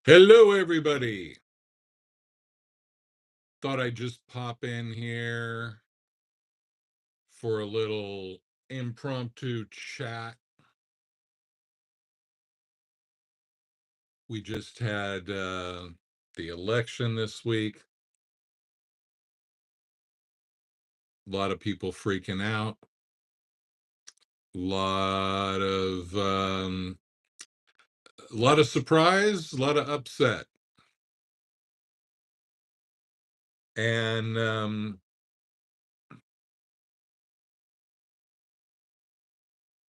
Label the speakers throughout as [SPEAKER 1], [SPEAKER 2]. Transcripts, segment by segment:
[SPEAKER 1] Hello, everybody. Thought I'd just pop in here for a little impromptu chat. We just had the election this week. A lot of people freaking out. A lot of surprise, a lot of upset, and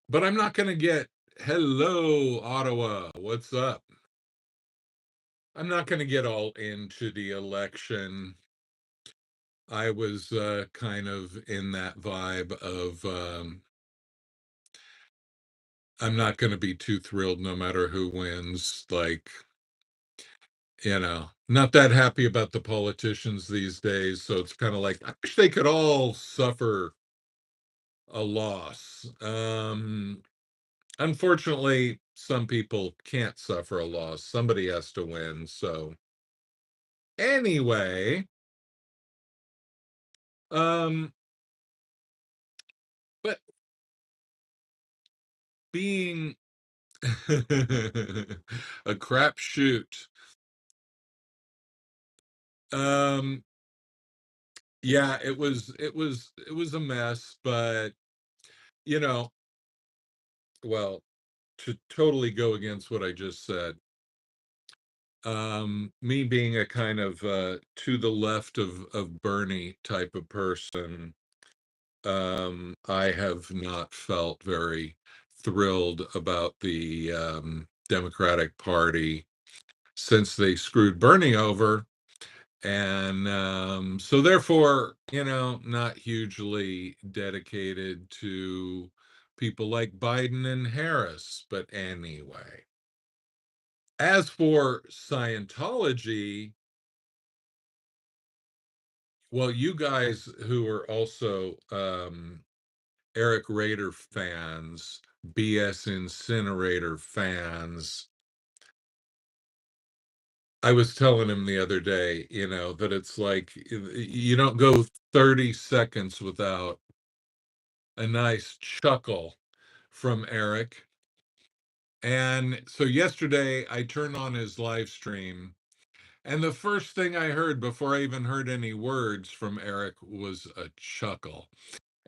[SPEAKER 1] but I'm not going to get hello, Ottawa. What's up? I'm not going to get all into the election. I was kind of in that vibe of I'm not going to be too thrilled no matter who wins. Like, not that happy about the politicians these days. So it's kind of like, I wish they could all suffer a loss. Unfortunately, some people can't suffer a loss. Somebody has to win. So, anyway, um, but being a crapshoot. Um, yeah, it was a mess, but you know, well, to totally go against what I just said, me being a kind of to the left of Bernie type of person, I have not felt very thrilled about the Democratic Party since they screwed Bernie over. And so therefore, not hugely dedicated to people like Biden and Harris. But anyway, as for Scientology, well, you guys who are also Eric Rader fans, BS Incinerator fans, I was telling him the other day, that it's like you don't go 30 seconds without a nice chuckle from Eric. And so yesterday I turned on his live stream, and the first thing I heard before I even heard any words from Eric was a chuckle.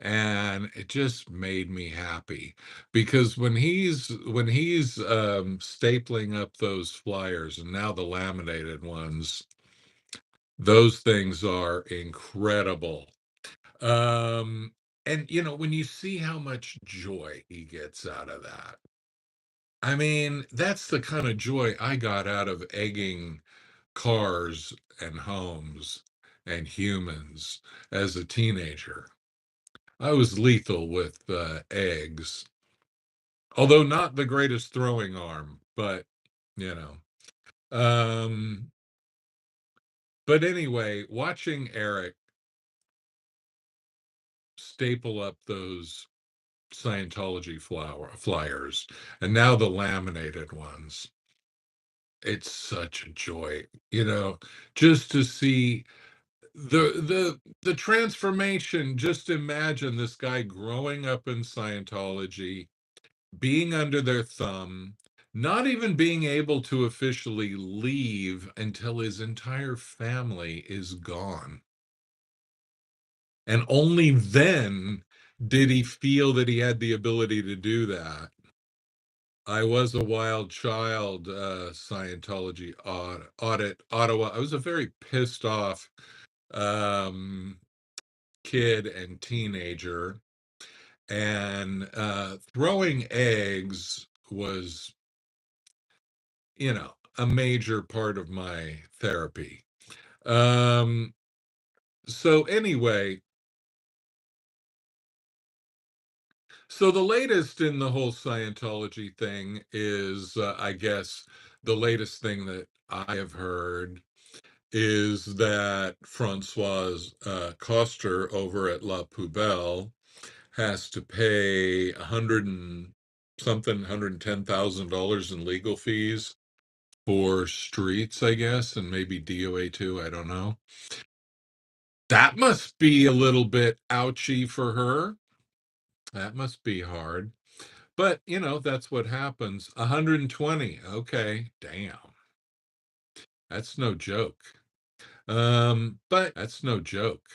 [SPEAKER 1] And it just made me happy because when he's stapling up those flyers, and now the laminated ones, those things are incredible. Um, and when you see how much joy he gets out of that, I mean, that's the kind of joy I got out of egging cars and homes and humans as a teenager. I was lethal with eggs, although not the greatest throwing arm, but you know. Um, but anyway, watching Eric staple up those Scientology flyers, and now the laminated ones. It's such a joy, just to see the transformation. Just imagine this guy growing up in Scientology, being under their thumb, not even being able to officially leave until his entire family is gone. And only then did he feel that he had the ability to do that. I was a wild child, Scientology audit, Ottawa. I was a very pissed off um, kid and teenager, and throwing eggs was, a major part of my therapy. Um, so anyway, so the latest in the whole Scientology thing is, I guess, the latest thing that I have heard is that Francoise Coster over at La Poubelle has to pay $110,000 in legal fees for streets, I guess, and maybe DOA too. I don't know. That must be a little bit ouchy for her. That must be hard. But, that's what happens. 120. Okay. Damn. That's no joke. But that's no joke.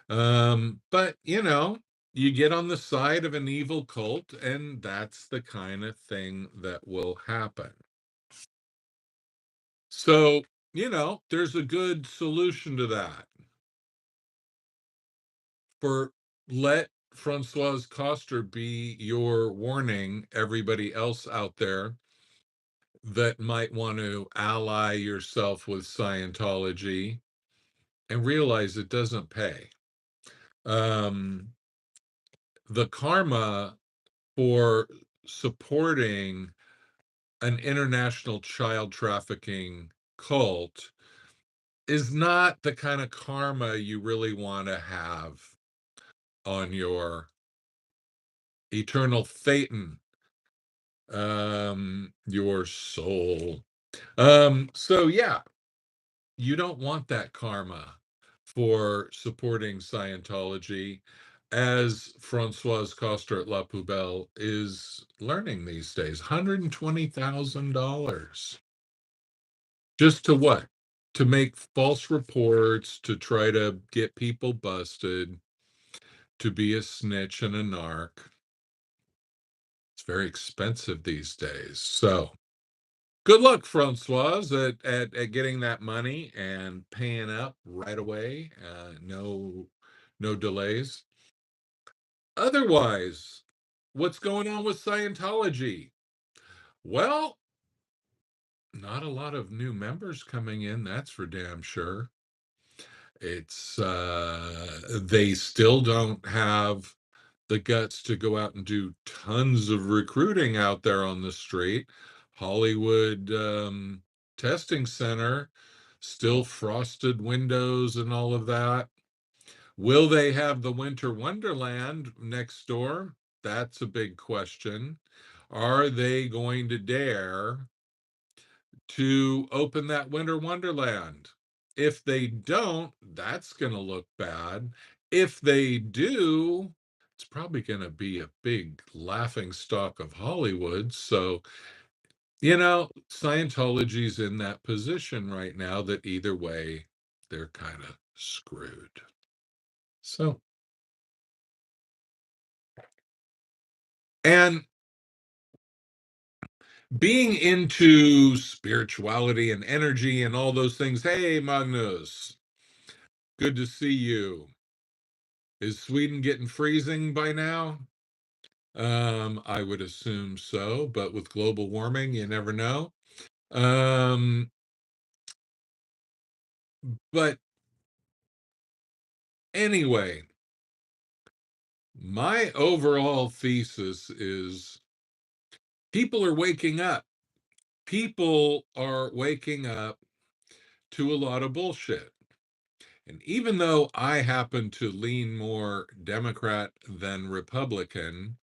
[SPEAKER 1] But you get on the side of an evil cult, and that's the kind of thing that will happen. So, there's a good solution to that. For let Francoise Coster be your warning, everybody else out there that might want to ally yourself with Scientology, and realize it doesn't pay. Um, the karma for supporting an international child trafficking cult is not the kind of karma you really want to have on your eternal phaeton, your soul. So yeah, you don't want that karma for supporting Scientology, as Francoise Coster at La Poubelle is learning these days. $120,000. Just to what? To make false reports, to try to get people busted, to be a snitch and a narc. It's very expensive these days. So good luck, Francoise, at getting that money and paying up right away. No delays. Otherwise, what's going on with Scientology? Well, not a lot of new members coming in, that's for damn sure. It's they still don't have the guts to go out and do tons of recruiting out there on the street. Hollywood Testing Center, still frosted windows and all of that. Will they have the Winter Wonderland next door? That's a big question. Are they going to dare to open that Winter Wonderland? If they don't, that's going to look bad. If they do, it's probably going to be a big laughing stock of Hollywood. So, Scientology's in that position right now that either way, they're kind of screwed. So, and being into spirituality and energy and all those things. Hey, Magnus, good to see you. Is Sweden getting freezing by now? I would assume so, but with global warming, you never know. But anyway, my overall thesis is people are waking up. People are waking up to a lot of bullshit. And even though I happen to lean more Democrat than Republican,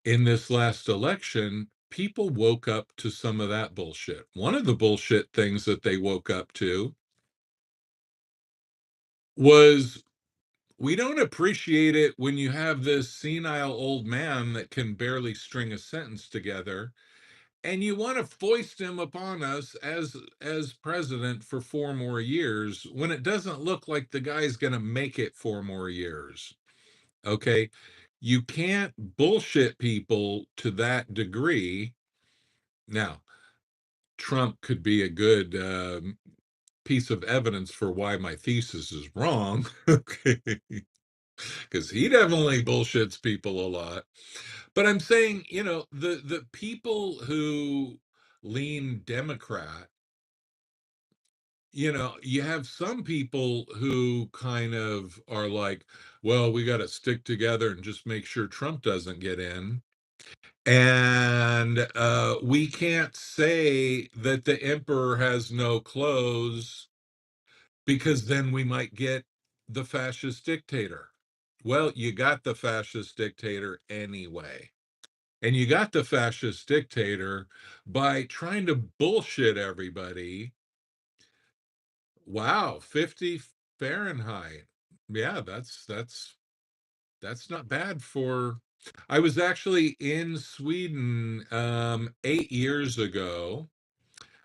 [SPEAKER 1] in this last election, people woke up to some of that bullshit. One of the bullshit things that they woke up to was, we don't appreciate it when you have this senile old man that can barely string a sentence together, and you want to foist him upon us as president for 4 more years when it doesn't look like the guy's going to make it 4 more years. Okay, you can't bullshit people to that degree. Now, Trump could be a good piece of evidence for why my thesis is wrong. Okay, because he definitely bullshits people a lot. But I'm saying, the people who lean Democrat, you have some people who kind of are like, well, we got to stick together and just make sure Trump doesn't get in. And we can't say that the emperor has no clothes, because then we might get the fascist dictator. Well, you got the fascist dictator anyway. And you got the fascist dictator by trying to bullshit everybody. Wow, 50 Fahrenheit. Yeah, that's not bad for. I was actually in Sweden 8 years ago.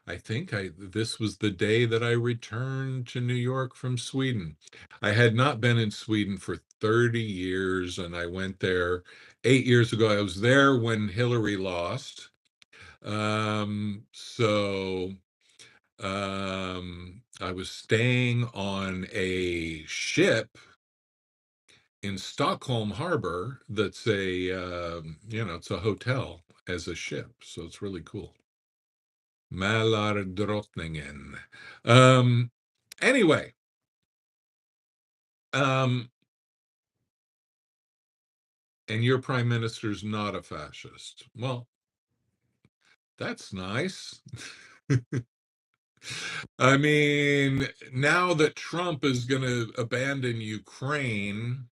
[SPEAKER 1] I think this was the day that I returned to New York from Sweden. I had not been in Sweden for 30 years, and I went there 8 years ago. I was there when Hillary lost. So I was staying on a ship in Stockholm Harbor that's it's a hotel as a ship. So it's really cool. Malardrottningen. Um, anyway, um, and your prime minister's not a fascist. Well, that's nice. I mean, now that Trump is going to abandon Ukraine,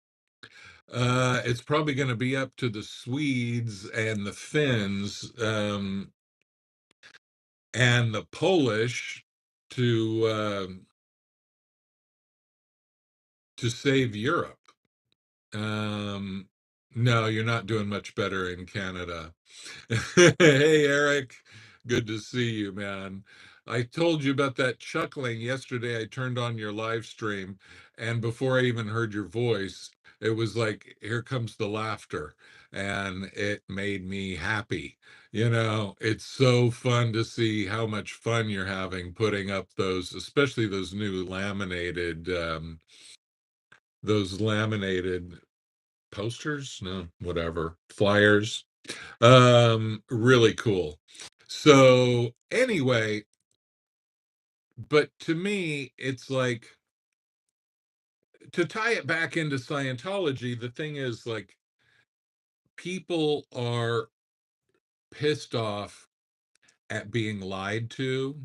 [SPEAKER 1] it's probably going to be up to the Swedes and the Finns and the Polish to save Europe. Um, no, you're not doing much better in Canada. Hey, Eric, good to see you, man. I told you about that chuckling yesterday. I turned on your live stream, and before I even heard your voice, it was like, here comes the laughter, and it made me happy. It's so fun to see how much fun you're having putting up those, especially those laminated posters, no, whatever, flyers. Really cool. So anyway, but to me, it's like, to tie it back into Scientology, the thing is, like, people are pissed off at being lied to,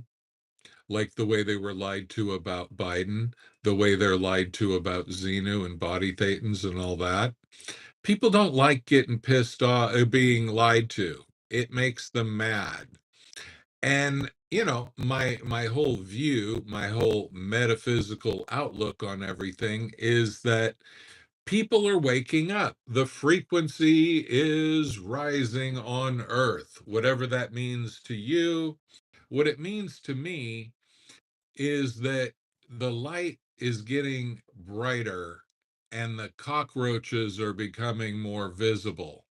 [SPEAKER 1] like the way they were lied to about Biden, the way they're lied to about Xenu and body thetans and all that. People don't like getting pissed off, being lied to. It makes them mad. And my whole view, my whole metaphysical outlook on everything is that people are waking up. The frequency is rising on Earth, whatever that means to you. What it means to me is that the light is getting brighter and the cockroaches are becoming more visible.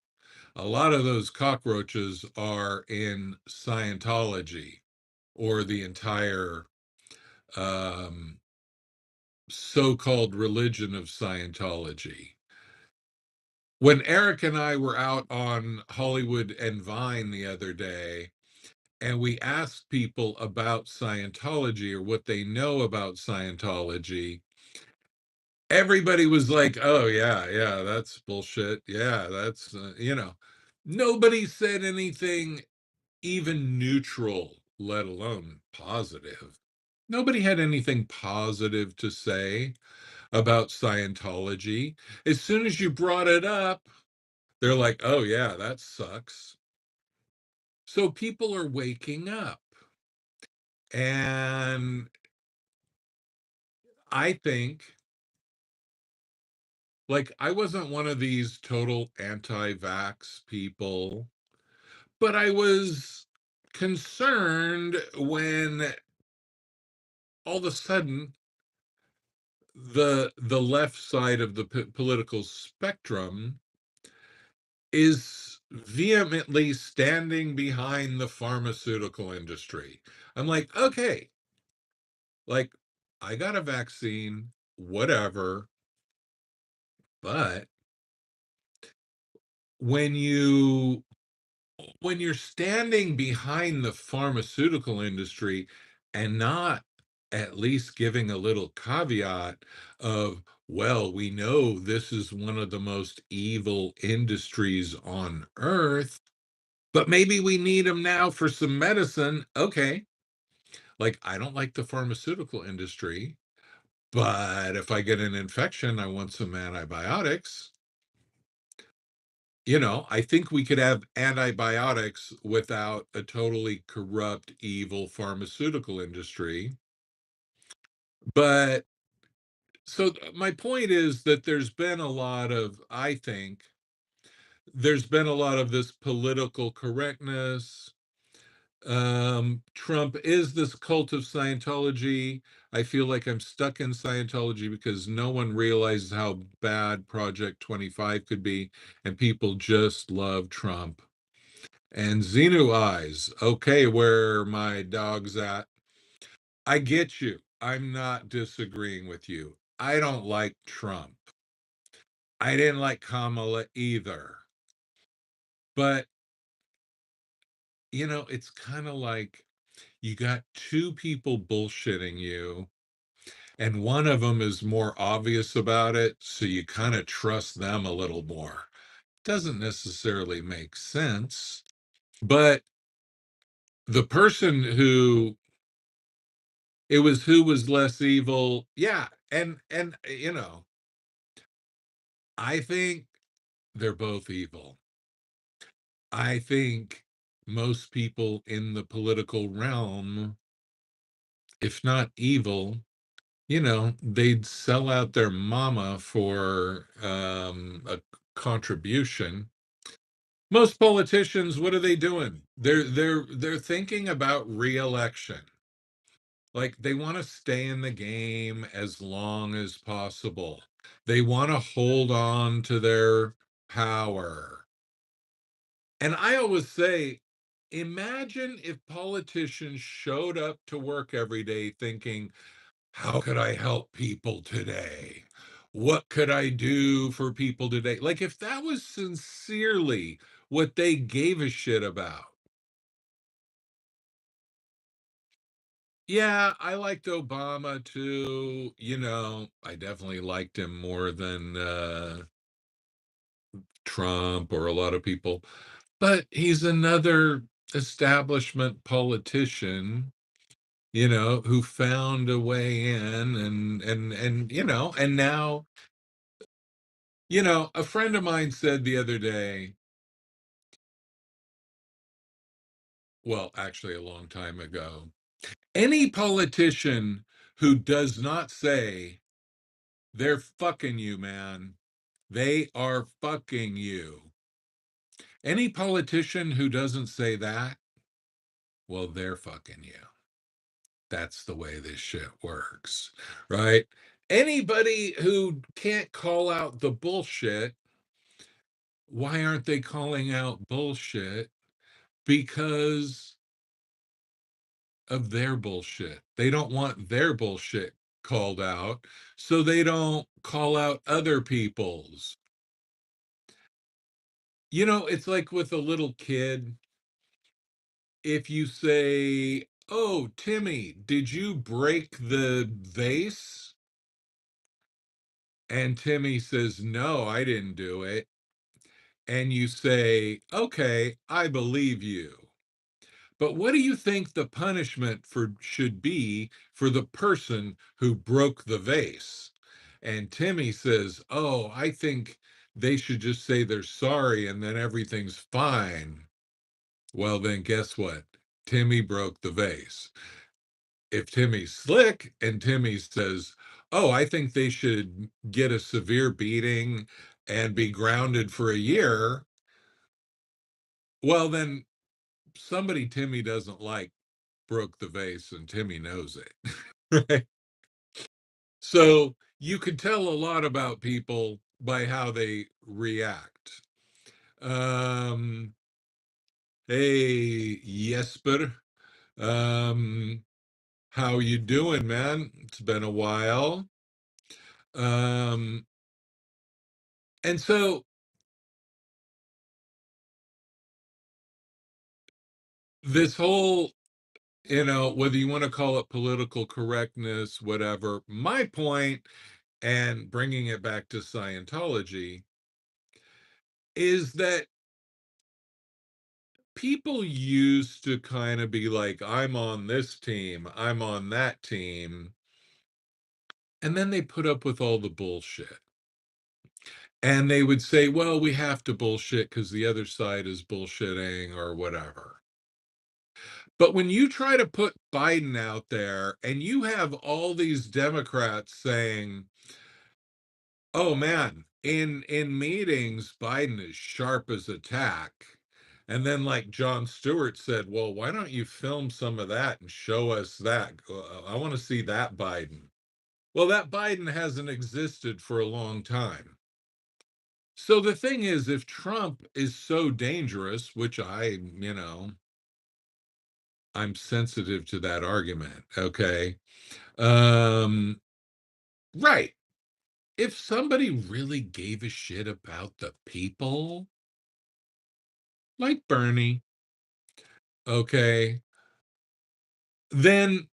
[SPEAKER 1] A lot of those cockroaches are in Scientology, or the entire um, so-called religion of Scientology. When Eric and I were out on Hollywood and Vine the other day, and we asked people about Scientology or what they know about Scientology, everybody was like, oh, yeah, yeah, that's bullshit. Yeah, nobody said anything even neutral, let alone positive. Nobody had anything positive to say about Scientology. As soon as you brought it up, they're like, oh, yeah, that sucks. So people are waking up. And I think, like, I wasn't one of these total anti vax people, but I was concerned when all of a sudden the left side of the political spectrum is vehemently standing behind the pharmaceutical industry. I'm like, okay, like, I got a vaccine, whatever, but when you when you're standing behind the pharmaceutical industry and not at least giving a little caveat of, well, we know this is one of the most evil industries on earth, but maybe we need them now for some medicine. Okay. Like, I don't like the pharmaceutical industry, but if I get an infection, I want some antibiotics. I think we could have antibiotics without a totally corrupt, evil pharmaceutical industry. But so my point is that I think there's been a lot of this political correctness. Trump is this cult of Scientology. I feel like I'm stuck in Scientology because no one realizes how bad Project 25 could be, and people just love Trump. And Xenu eyes, okay, where my dog's at. I get you. I'm not disagreeing with you. I don't like Trump. I didn't like Kamala either. But, it's kind of like you got two people bullshitting you, and one of them is more obvious about it, so you kind of trust them a little more. Doesn't necessarily make sense, but the person who was less evil, yeah, and I think they're both evil. I think most people in the political realm, if not evil, they'd sell out their mama for a contribution. Most politicians, what are they doing? They're thinking about reelection. Like they want to stay in the game as long as possible. They want to hold on to their power. And I always say, imagine if politicians showed up to work every day thinking, how could I help people today? What could I do for people today? Like if that was sincerely what they gave a shit about. Yeah, I liked Obama too. I definitely liked him more than Trump or a lot of people. But he's another establishment politician, who found a way in and now, a friend of mine said the other day, well, actually a long time ago, any politician who does not say they're fucking you, man, they are fucking you. Any politician who doesn't say that, well, they're fucking you. That's the way this shit works, right? Anybody who can't call out the bullshit, why aren't they calling out bullshit? Because of their bullshit. They don't want their bullshit called out, so they don't call out other people's. It's like with a little kid, if you say, "Oh, Timmy, did you break the vase?" And Timmy says, "No, I didn't do it." And you say, "Okay, I believe you." But what do you think the punishment for should be for the person who broke the vase? And Timmy says, "Oh, I think they should just say they're sorry and then everything's fine." Well, then guess what? Timmy broke the vase. If Timmy's slick and Timmy says, "Oh, I think they should get a severe beating and be grounded for a year," well, then somebody Timmy doesn't like broke the vase and Timmy knows it. Right? So you could tell a lot about people by how they react. Um, hey, Jesper. Um, how you doing, man? It's been a while. Um, and so this whole, whether you want to call it political correctness, whatever, my point, and bringing it back to Scientology, is that people used to kind of be like, I'm on this team, I'm on that team. And then they put up with all the bullshit. And they would say, well, we have to bullshit because the other side is bullshitting or whatever. But when you try to put Biden out there and you have all these Democrats saying, oh man, in meetings, Biden is sharp as a tack. And then like Jon Stewart said, well, why don't you film some of that and show us that? I want to see that Biden. Well, that Biden hasn't existed for a long time. So the thing is, if Trump is so dangerous, which I'm sensitive to that argument, okay? Um, right. If somebody really gave a shit about the people, like Bernie, okay, then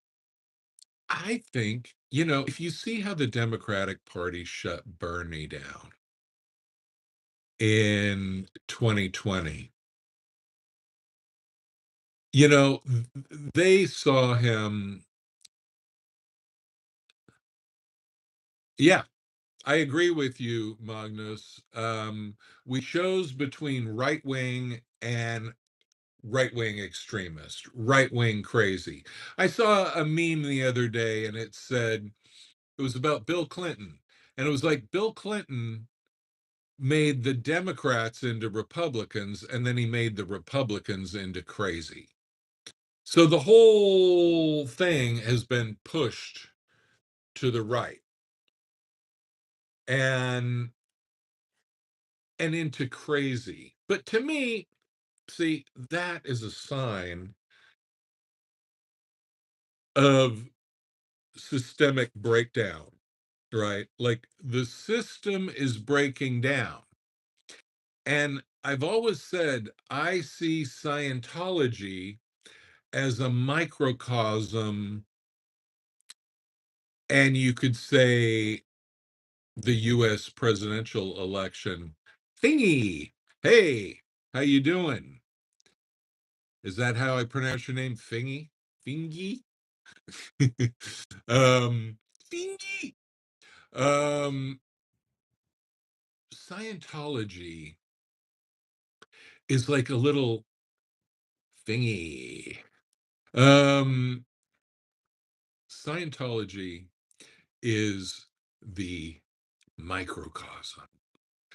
[SPEAKER 1] I think, if you see how the Democratic Party shut Bernie down in 2020, they saw him. Yeah, I agree with you, Magnus. We chose between right wing and right wing extremist, right wing crazy. I saw a meme the other day and it said, it was about Bill Clinton. And it was like Bill Clinton made the Democrats into Republicans and then he made the Republicans into crazy. So the whole thing has been pushed to the right and into crazy. But to me, see, that is a sign of systemic breakdown, right? Like the system is breaking down. And I've always said I see Scientology as a microcosm, and you could say the US presidential election thingy. Hey, how you doing? Is that how I pronounce your name? Fingy? Fingy? um Fingy. Um Scientology is like a little thingy. Um Scientology is the microcosm.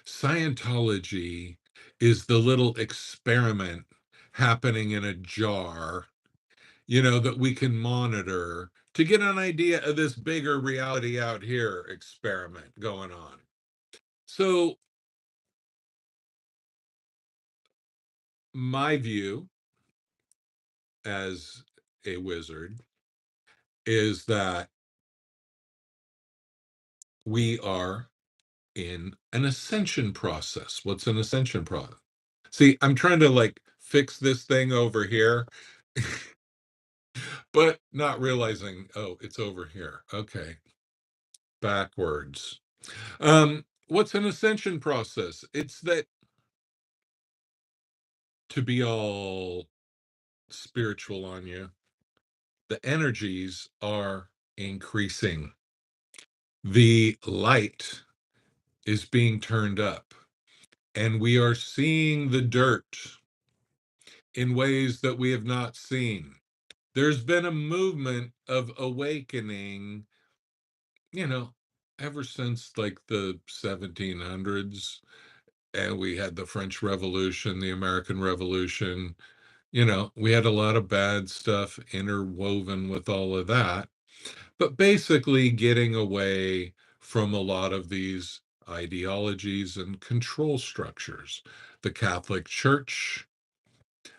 [SPEAKER 1] Scientology is the little experiment happening in a jar, that we can monitor to get an idea of this bigger reality out here experiment going on. So, my view as a wizard is that we are in an ascension process. What's an ascension process? See, I'm trying to like fix this thing over here, but not realizing, oh, it's over here. Okay, backwards. What's an ascension process? It's that, to be all spiritual on you, the energies are increasing. The light is being turned up, and we are seeing the dirt in ways that we have not seen. There's been a movement of awakening, you know, ever since like the 1700s, and we had the French Revolution, the American Revolution. We had a lot of bad stuff interwoven with all of that, but basically getting away from a lot of these ideologies and control structures. The Catholic Church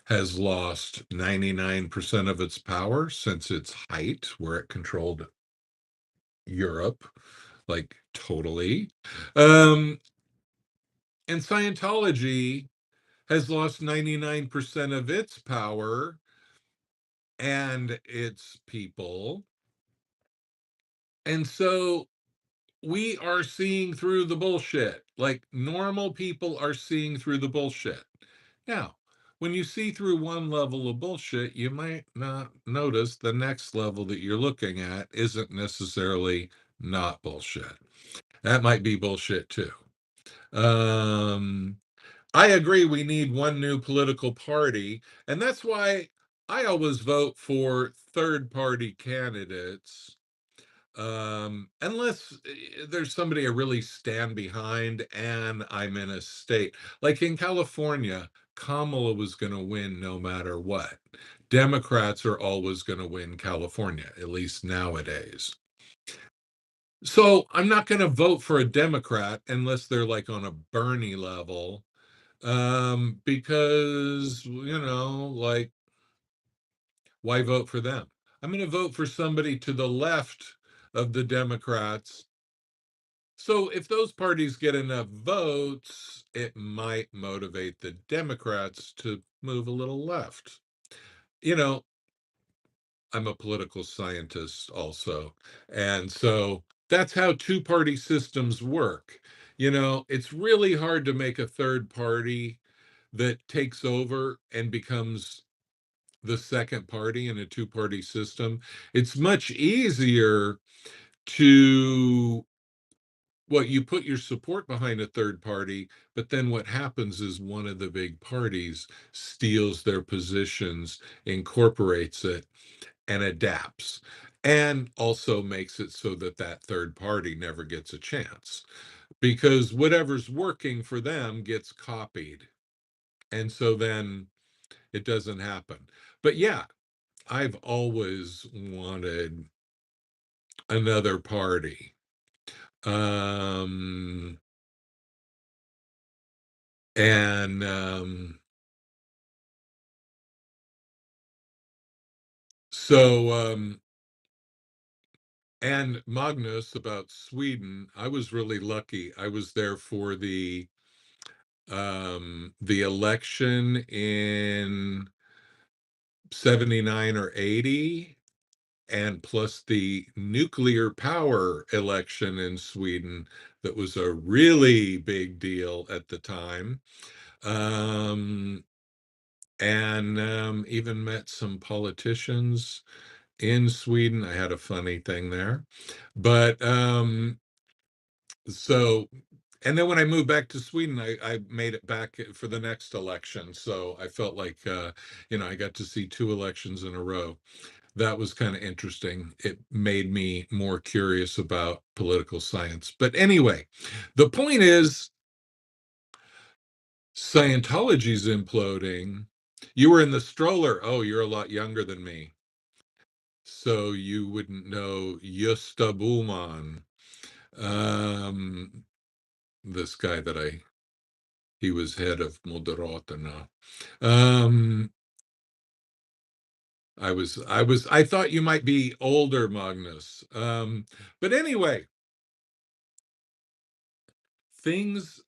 [SPEAKER 1] has lost 99% of its power since its height, where it controlled Europe, like totally. Um, and Scientology has lost 99% of its power and its people. And so we are seeing through the bullshit. Like normal people are seeing through the bullshit. Now, when you see through one level of bullshit, you might not notice the next level that you're looking at isn't necessarily not bullshit. That might be bullshit too. Um, I agree we need one new political party, and that's why I always vote for third party candidates. Unless there's somebody I really stand behind and I'm in a state like in California, Kamala was going to win no matter what. Democrats are always going to win California, at least nowadays. So I'm not going to vote for a Democrat unless they're like on a Bernie level, because, like, why vote for them? I'm going to vote for somebody to the left of the Democrats. So if those parties get enough votes, it might motivate the Democrats to move a little left. You know, I'm a political scientist also. And so that's how two-party systems work. It's really hard to make a third party that takes over and becomes the second party in a two-party system. It's much easier to you put your support behind a third party, but then what happens is one of the big parties steals their positions, incorporates it, and adapts, and also makes it so that that third party never gets a chance because whatever's working for them gets copied. And so then it doesn't happen. But yeah, I've always wanted another party. Um, and So, and Magnus about Sweden, I was really lucky. I was there for the election in 79 or 80, and plus the nuclear power election in Sweden that was a really big deal at the time. Um, and even met some politicians in Sweden. I had a funny thing there. But so, and then when I moved back to Sweden, I made it back for the next election. So I felt like, I got to see two elections in a row. That was kind of interesting. It made me more curious about political science. But anyway, the point is Scientology's imploding. You were in the stroller. Oh, you're a lot younger than me. So you wouldn't know Gösta Bohman. Um, this guy he was head of Moderaterna. Um, I thought you might be older, Magnus. But anyway, things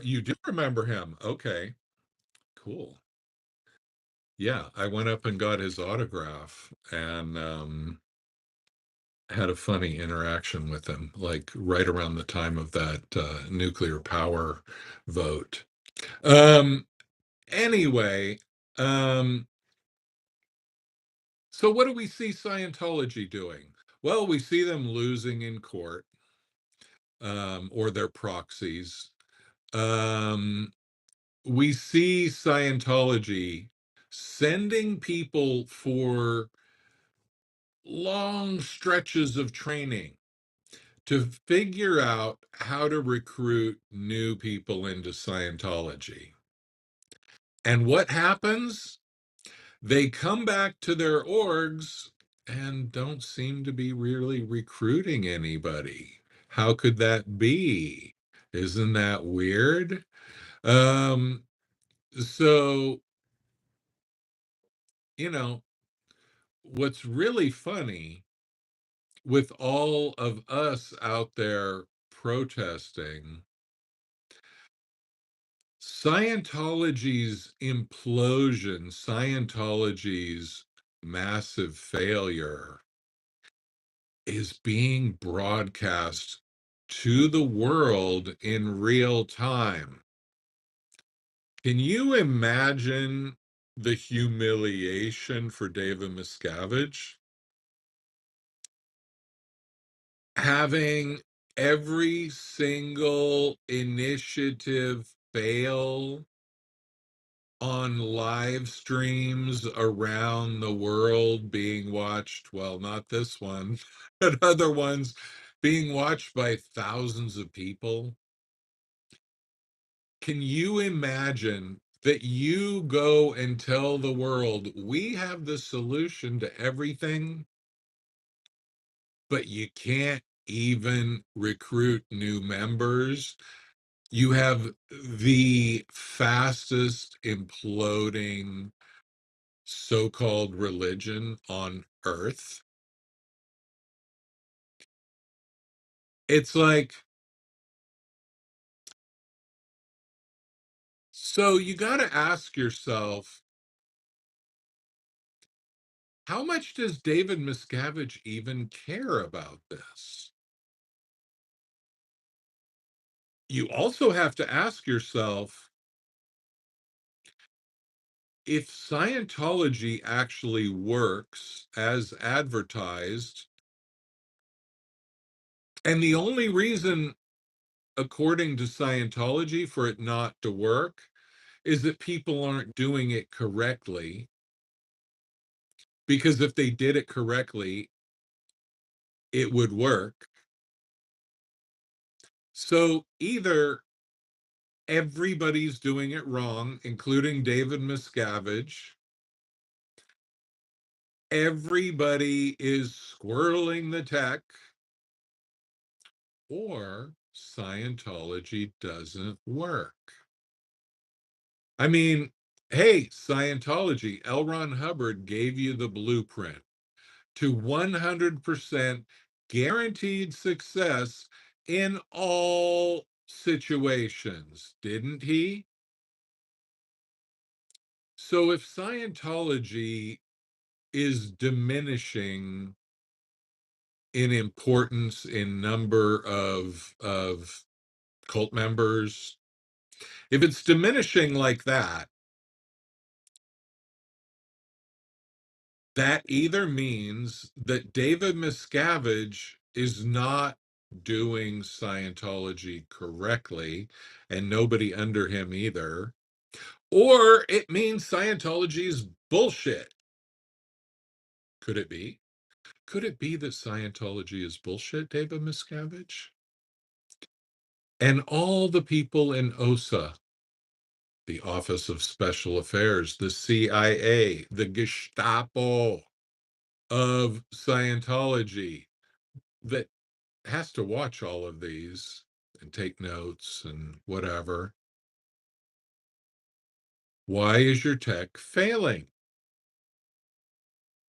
[SPEAKER 1] you do remember him. Okay, cool. Yeah, I went up and got his autograph and had a funny interaction with him, like right around the time of that nuclear power vote. Um, anyway, um, so what do we see Scientology doing? Well, we see them losing in court, or their proxies. Um, we see Scientology sending people for long stretches of training to figure out how to recruit new people into Scientology. And what happens? They come back to their orgs and don't seem to be really recruiting anybody. How could that be? Isn't that weird? Um, so, you know, what's really funny with all of us out there protesting, Scientology's implosion, Scientology's massive failure is being broadcast to the world in real time. Can you imagine the humiliation for David Miscavige? Having every single initiative fail on live streams around the world being watched, well, not this one, but other ones being watched by thousands of people. Can you imagine that you go and tell the world, we have the solution to everything, but you can't even recruit new members? You have the fastest imploding so-called religion on earth. It's like, so you got to ask yourself, how much does David Miscavige even care about this? You also have to ask yourself, if Scientology actually works as advertised, and the only reason, according to Scientology, for it not to work is that people aren't doing it correctly. Because if they did it correctly, it would work. So either everybody's doing it wrong, including David Miscavige, everybody is squirreling the tech, or Scientology doesn't work. I mean, hey, Scientology, L. Ron Hubbard gave you the blueprint to 100% guaranteed success in all situations, didn't he? So if Scientology is diminishing in importance, in number of cult members, if it's diminishing like that, that either means that David Miscavige is not doing Scientology correctly, and nobody under him either, or it means Scientology is bullshit. Could it be? Could it be that Scientology is bullshit, David Miscavige? And all the people in OSA, the Office of Special Affairs, the CIA, the Gestapo of Scientology, that has to watch all of these and take notes and whatever. Why is your tech failing?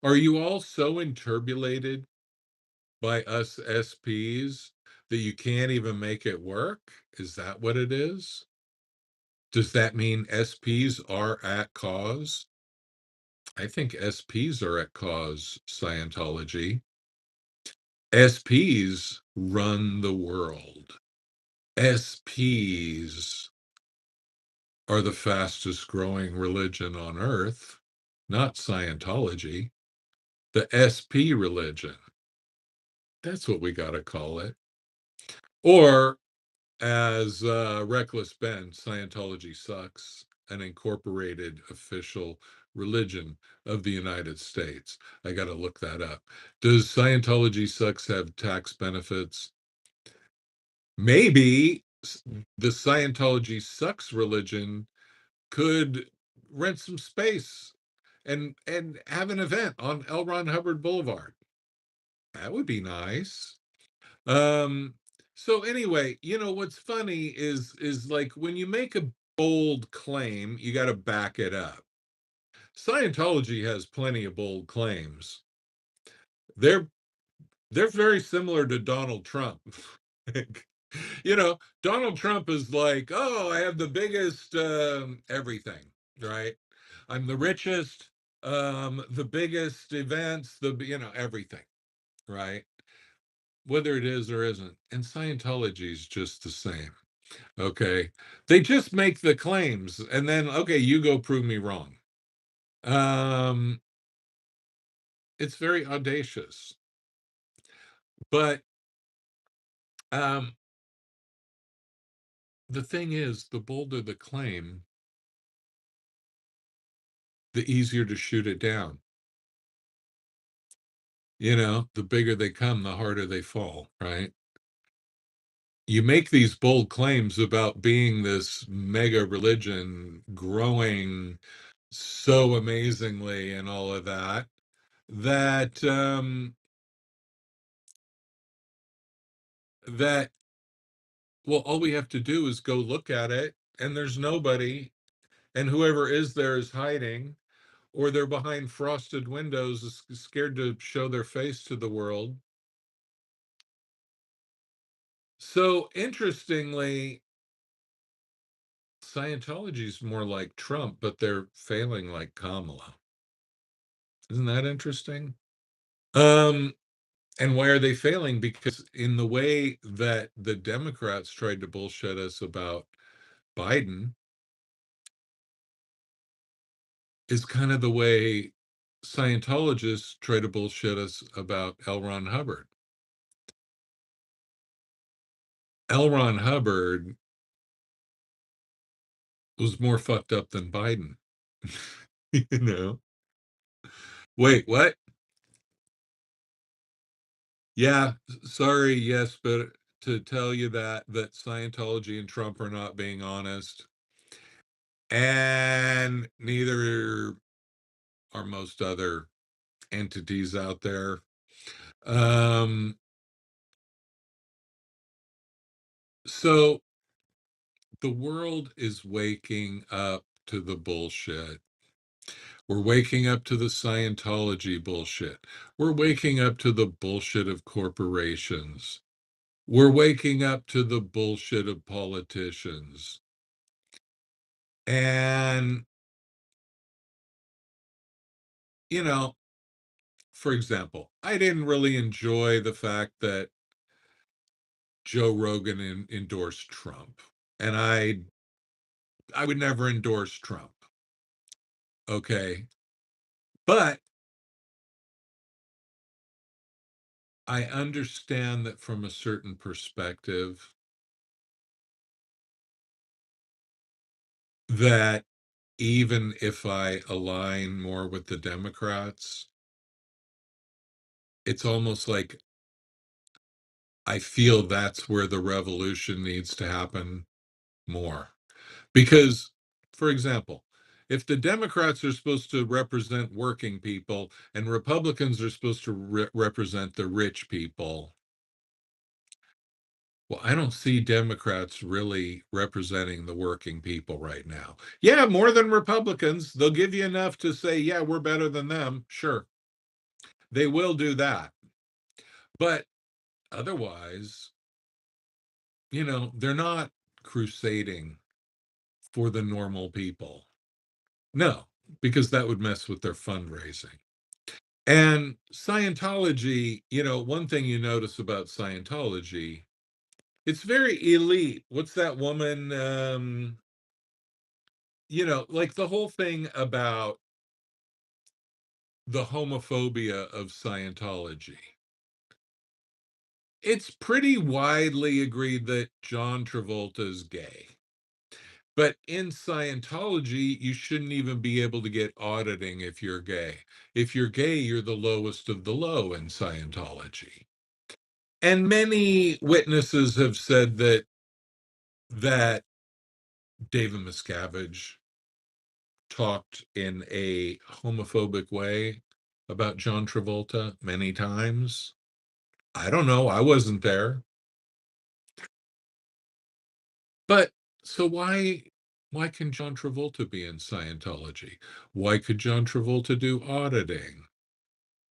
[SPEAKER 1] Are you all so enturbulated by us SPs that you can't even make it work? Is that what it is? Does that mean SPs are at cause? I think SPs are at cause, Scientology. SPs run the world. SPs are the fastest growing religion on earth, not Scientology. The SP religion. That's what we got to call it. Or, as Reckless Ben, Scientology sucks, an incorporated official religion of the United States. I got to look that up. Does Scientology sucks have tax benefits? Maybe the Scientology sucks religion could rent some space and have an event on L. Ron Hubbard Boulevard. That would be nice. Um, so anyway, what's funny is like when you make a bold claim, you got to back it up. Scientology has plenty of bold claims. They're they're very similar to Donald Trump. Donald Trump is like, oh, I have the biggest everything, right? I'm the richest, the biggest events, everything, right? Whether it is or isn't. And Scientology is just the same. Okay. They just make the claims and then, okay, you go prove me wrong. Um, it's very audacious. But Um, the thing is, the bolder the claim, the easier to shoot it down. The bigger they come, the harder they fall, right? You make these bold claims about being this mega religion growing so amazingly and all of that, that well, all we have to do is go look at it, and there's nobody, and whoever is there is hiding, or they're behind frosted windows, scared to show their face to the world. So interestingly, Scientology is more like Trump, but they're failing like Kamala. Isn't that interesting? Um, and why are they failing? Because in the way that the Democrats tried to bullshit us about Biden is kind of the way Scientologists try to bullshit us about L. Ron Hubbard. L. Ron Hubbard was more fucked up than Biden. you know? Wait, what? Yeah, sorry, yes, but to tell you that Scientology and Trump are not being honest, and neither are most other entities out there. Um, so the world is waking up to the bullshit. We're waking up to the Scientology bullshit. We're waking up to the bullshit of corporations. We're waking up to the bullshit of politicians. And, you know, for example, I didn't really enjoy the fact that Joe Rogan endorsed Trump. And I would never endorse Trump. Okay. But I understand that from a certain perspective, that even if I align more with the Democrats, it's almost like I feel that's where the revolution needs to happen more. Because, for example, if the Democrats are supposed to represent working people and Republicans are supposed to represent the rich people, well, I don't see Democrats really representing the working people right now. Yeah, more than Republicans. They'll give you enough to say, yeah, we're better than them. Sure, they will do that. But otherwise, they're not crusading for the normal people. No, because that would mess with their fundraising. And Scientology, one thing you notice about Scientology, it's very elite. What's that woman? Like the whole thing about the homophobia of Scientology. It's pretty widely agreed that John Travolta is gay. But in Scientology, you shouldn't even be able to get auditing if you're gay. If you're gay, you're the lowest of the low in Scientology. And many witnesses have said that David Miscavige talked in a homophobic way about John Travolta many times. I don't know. I wasn't there. But so why can John Travolta be in Scientology? Why could John Travolta do auditing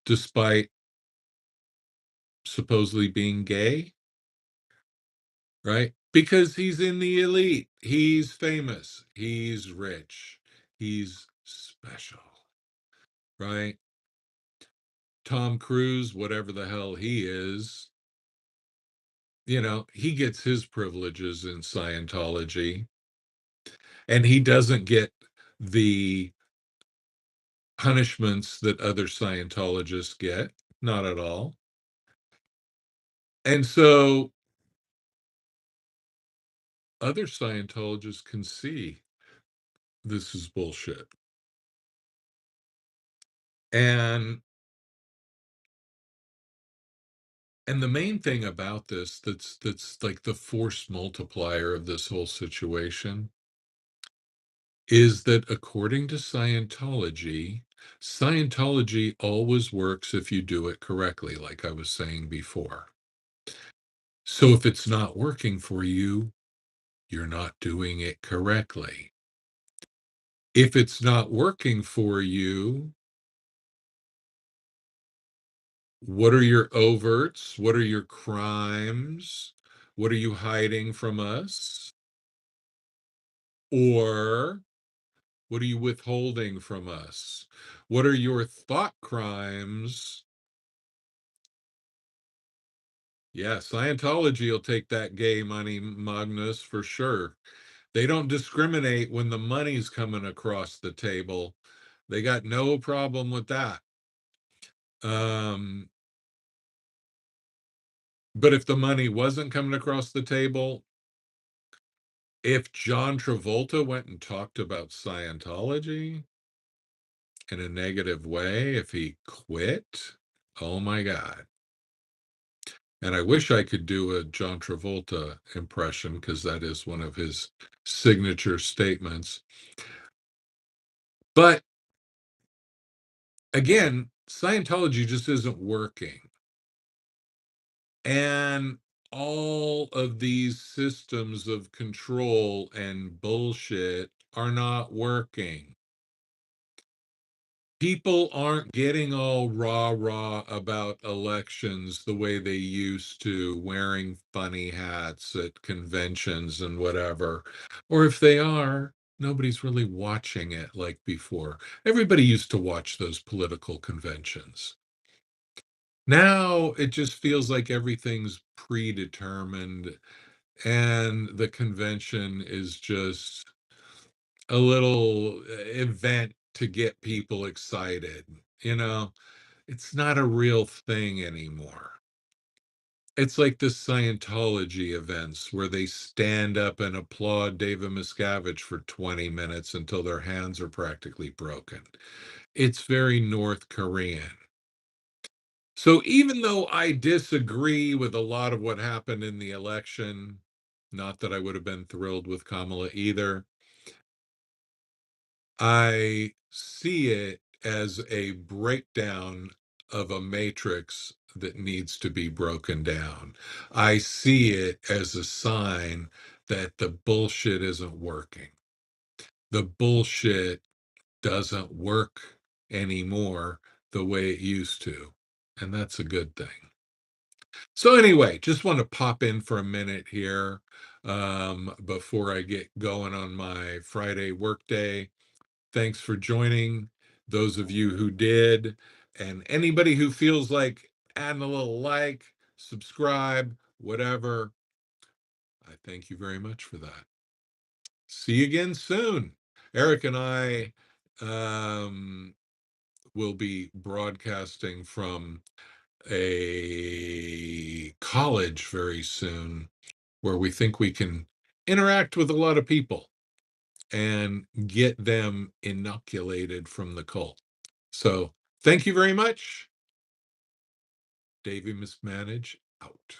[SPEAKER 1] despite supposedly being gay? Right? Because he's in the elite. He's famous. He's rich. He's special. Right? Tom Cruise, whatever the hell he is, he gets his privileges in Scientology, and he doesn't get the punishments that other Scientologists get. Not at all. And so other Scientologists can see this is bullshit. And the main thing about this that's like the force multiplier of this whole situation is that according to Scientology, Scientology always works if you do it correctly, like I was saying before. So if it's not working for you, you're not doing it correctly. If it's not working for you, what are your overts? What are your crimes? What are you hiding from us? Or what are you withholding from us? What are your thought crimes? Yeah, Scientology will take that gay money, Magnus, for sure. They don't discriminate when the money's coming across the table. They got no problem with that. Um, but if the money wasn't coming across the table, if John Travolta went and talked about Scientology in a negative way, if he quit, oh my God. And I wish I could do a John Travolta impression because that is one of his signature statements. But again, Scientology just isn't working. And all of these systems of control and bullshit are not working. People aren't getting all rah-rah about elections the way they used to, wearing funny hats at conventions and whatever. Or if they are, nobody's really watching it like before. Everybody used to watch those political conventions. Now it just feels like everything's predetermined, and the convention is just a little event to get people excited. You know, it's not a real thing anymore. It's like the Scientology events where they stand up and applaud David Miscavige for 20 minutes until their hands are practically broken. It's very North Korean. So even though I disagree with a lot of what happened in the election, not that I would have been thrilled with Kamala either, I see it as a breakdown of a matrix that needs to be broken down. I see it as a sign that the bullshit isn't working. The bullshit doesn't work anymore the way it used to. And that's a good thing. So anyway, just want to pop in for a minute here before I get going on my Friday workday. Thanks for joining, those of you who did, and anybody who feels like adding a little like, subscribe, whatever. I thank you very much for that. See you again soon. Eric and I um, will be broadcasting from a college very soon where we think we can interact with a lot of people and get them inoculated from the cult. So thank you very much. Davey Mismanage out.